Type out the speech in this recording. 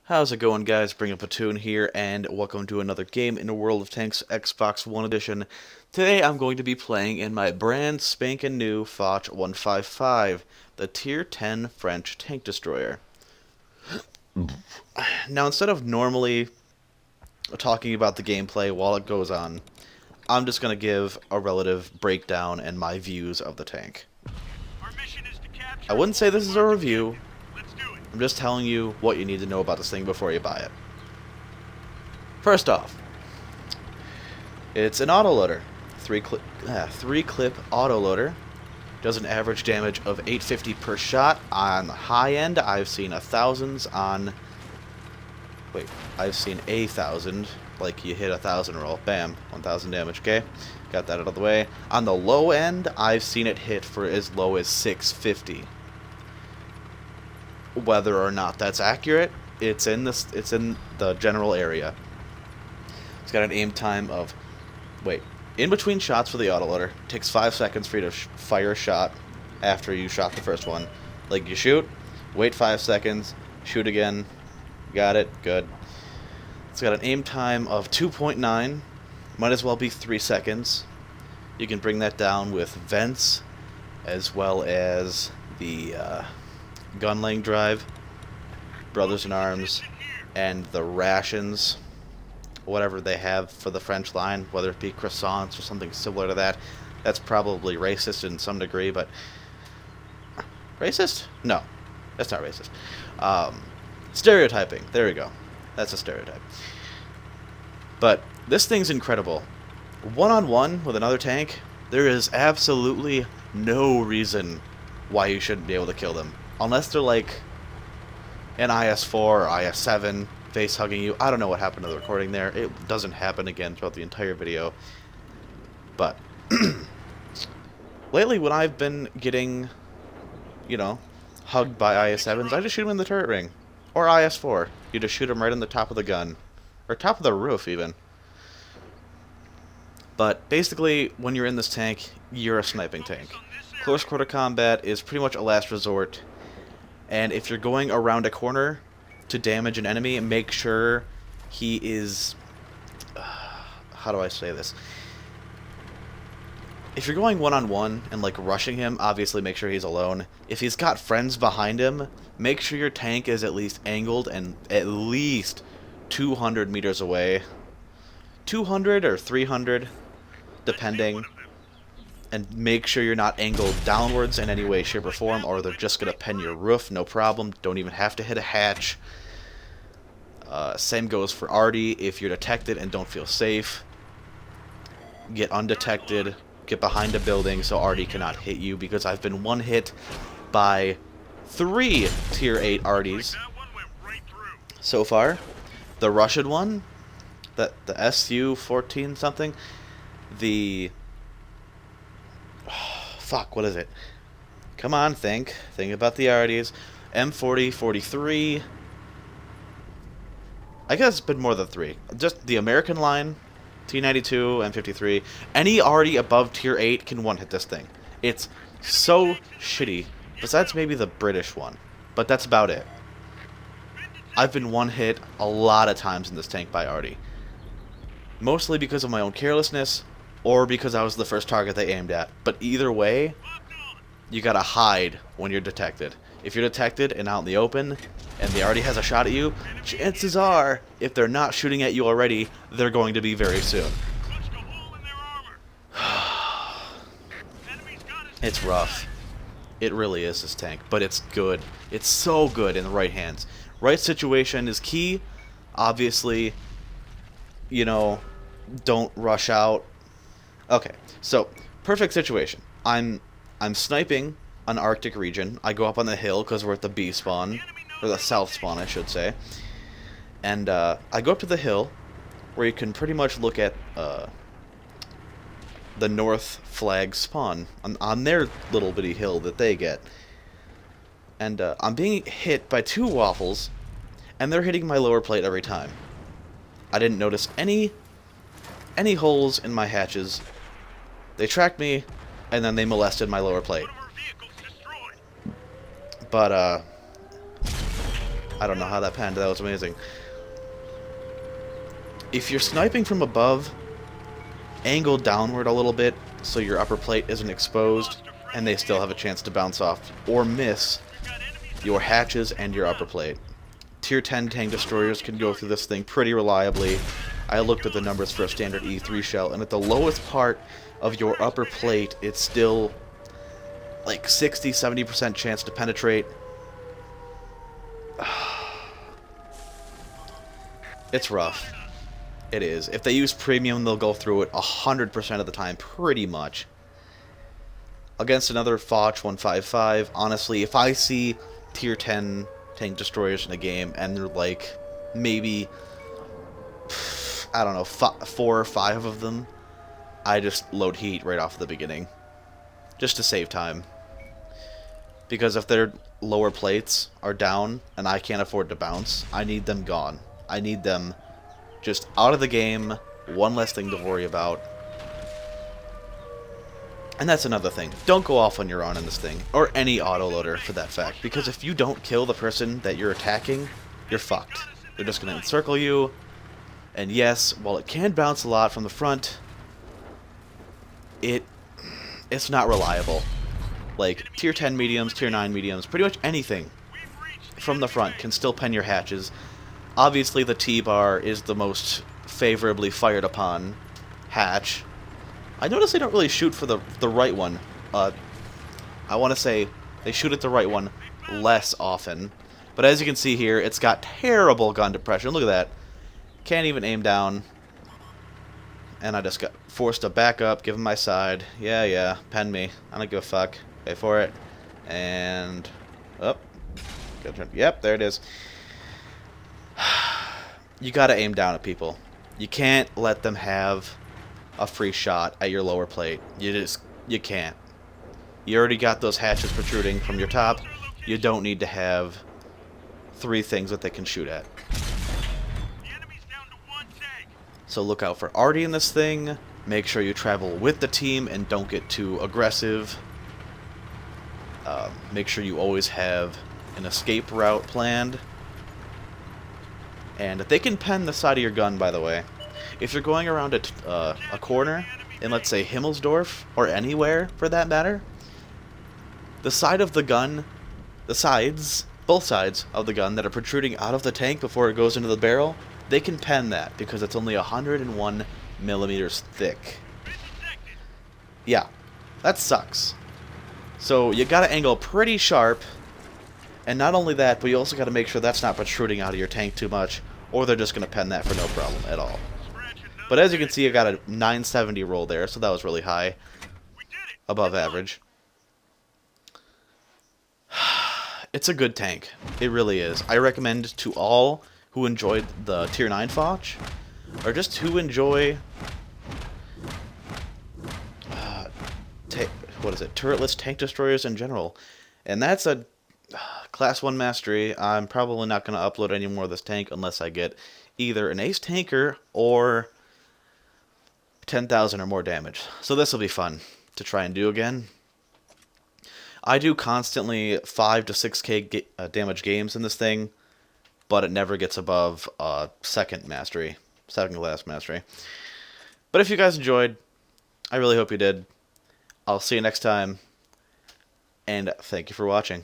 How's it going, guys? Bring up a tune here, and welcome to another game in the World of Tanks Xbox One Edition. Today I'm going to be playing in my brand spanking new Foch 155, the Tier 10 French tank destroyer. Now, instead of normally talking about the gameplay while it goes on, I'm just going to give a relative breakdown and my views of the tank. I wouldn't say this is a review. I'm just telling you what you need to know about this thing before you buy it. First off, it's an autoloader. Three clip autoloader. Does an average damage of 850 per shot. On the high end, I've seen 1,000s on... Wait, I've seen 1,000. Like you hit 1,000 roll. Bam, 1,000 damage, okay? Got that out of the way. On the low end, I've seen it hit for as low as 650. Whether or not that's accurate, it's in the general area. It's got an aim time of, in between shots for the autoloader, it takes 5 seconds for you to fire a shot after you shot the first one. Like, you shoot, wait 5 seconds, shoot again, got it, good. It's got an aim time of 2.9, might as well be 3 seconds. You can bring that down with vents, as well as the gun laying drive, Brothers in Arms, and the rations, whatever they have for the French line, whether it be croissants or something similar to that. That's probably racist in some degree, but... Racist? No, that's not racist. Stereotyping, there we go. That's a stereotype. But this thing's incredible. One-on-one with another tank, there is absolutely no reason why you shouldn't be able to kill them. Unless they're like an IS-4 or IS-7 face-hugging you. I don't know what happened to the recording there. It doesn't happen again throughout the entire video. But lately when I've been getting, hugged by IS-7s, I just shoot them in the turret ring. Or IS-4. You just shoot them right in the top of the gun. Or top of the roof, even. But basically, when you're in this tank, you're a sniping tank. Close quarter combat is pretty much a last resort. And if you're going around a corner to damage an enemy, make sure he is... how do I say this? If you're going one-on-one and, rushing him, obviously make sure he's alone. If he's got friends behind him, make sure your tank is at least angled and at least 200 meters away. 200 or 300, depending. And make sure you're not angled downwards in any way, shape, or form, or they're just going to pen your roof, no problem. Don't even have to hit a hatch. Same goes for arty. If you're detected and don't feel safe, get undetected, get behind a building so arty cannot hit you, because I've been one hit by 3 Tier 8 arties so far. The Russian one, the SU-14 something, the... fuck, what is it? Come on, think about the arties. M40, 43. I guess it's been more than 3. Just the American line, T92, M53. Any arty above Tier 8 can one-hit this thing. It's so shitty. Besides maybe the British one. But that's about it. I've been one-hit a lot of times in this tank by arty. Mostly because of my own carelessness, or because I was the first target they aimed at. But either way, you gotta hide when you're detected. If you're detected and out in the open, and they already has a shot at you, chances are, if they're not shooting at you already, they're going to be very soon. It's rough. It really is, this tank. But it's good. It's so good in the right hands. Right situation is key. Obviously, don't rush out. Okay, so perfect situation. I'm sniping an Arctic region. I go up on the hill because we're at the B spawn, or the south spawn, I should say. And I go up to the hill where you can pretty much look at the north flag spawn on their little bitty hill that they get. And I'm being hit by 2 waffles, and they're hitting my lower plate every time. I didn't notice any holes in my hatches. They tracked me, and then they molested my lower plate. But I don't know how that panned. That was amazing. If you're sniping from above, angle downward a little bit so your upper plate isn't exposed, and they still have a chance to bounce off or miss your hatches and your upper plate. Tier 10 tank destroyers can go through this thing pretty reliably. I looked at the numbers for a standard E3 shell, and at the lowest part of your upper plate, it's still like 60-70% chance to penetrate. It's rough. It is. If they use premium, they'll go through it 100% of the time, pretty much. Against another Foch 155, honestly, if I see tier 10 tank destroyers in a game and they're like maybe, I don't know, 4 or 5 of them, I just load heat right off the beginning, just to save time. Because if their lower plates are down and I can't afford to bounce, I need them gone. I need them just out of the game, one less thing to worry about. And that's another thing. Don't go off on your own in this thing, or any autoloader for that fact, because if you don't kill the person that you're attacking, you're fucked. They're just going to encircle you, and yes, while it can bounce a lot from the front, it's not reliable. Like, tier 10 mediums, tier 9 mediums, pretty much anything from the front can still pen your hatches. Obviously, the T-bar is the most favorably fired upon hatch. I notice they don't really shoot for the right one. I want to say they shoot at the right one less often. But as you can see here, it's got terrible gun depression. Look at that. Can't even aim down. And I just got forced to back up, give him my side. Yeah, pen me. I don't give a fuck. Pay for it. And... oh. Yep, there it is. You gotta aim down at people. You can't let them have a free shot at your lower plate. You can't. You already got those hatches protruding from your top. You don't need to have 3 things that they can shoot at. So look out for arty in this thing. Make sure you travel with the team and don't get too aggressive. Make sure you always have an escape route planned. And they can pen the side of your gun, by the way. If you're going around a corner in, let's say, Himmelsdorf, or anywhere for that matter, the side of the gun, the sides, both sides of the gun that are protruding out of the tank before it goes into the barrel, they can pen that because it's only 101 millimeters thick. Yeah, that sucks. So you gotta angle pretty sharp. And not only that, but you also got to make sure that's not protruding out of your tank too much, or they're just going to pen that for no problem at all. But as you can see, I got a 970 roll there, so that was really high. Above average. It's a good tank. It really is. I recommend to all who enjoyed the Tier 9 Foch, or just who enjoy... turretless tank destroyers in general. And that's a... Class 1 Mastery. I'm probably not going to upload any more of this tank unless I get either an ace tanker or 10,000 or more damage. So this will be fun to try and do again. I do constantly 5 to 6k damage games in this thing, but it never gets above second class mastery. But if you guys enjoyed, I really hope you did. I'll see you next time, and thank you for watching.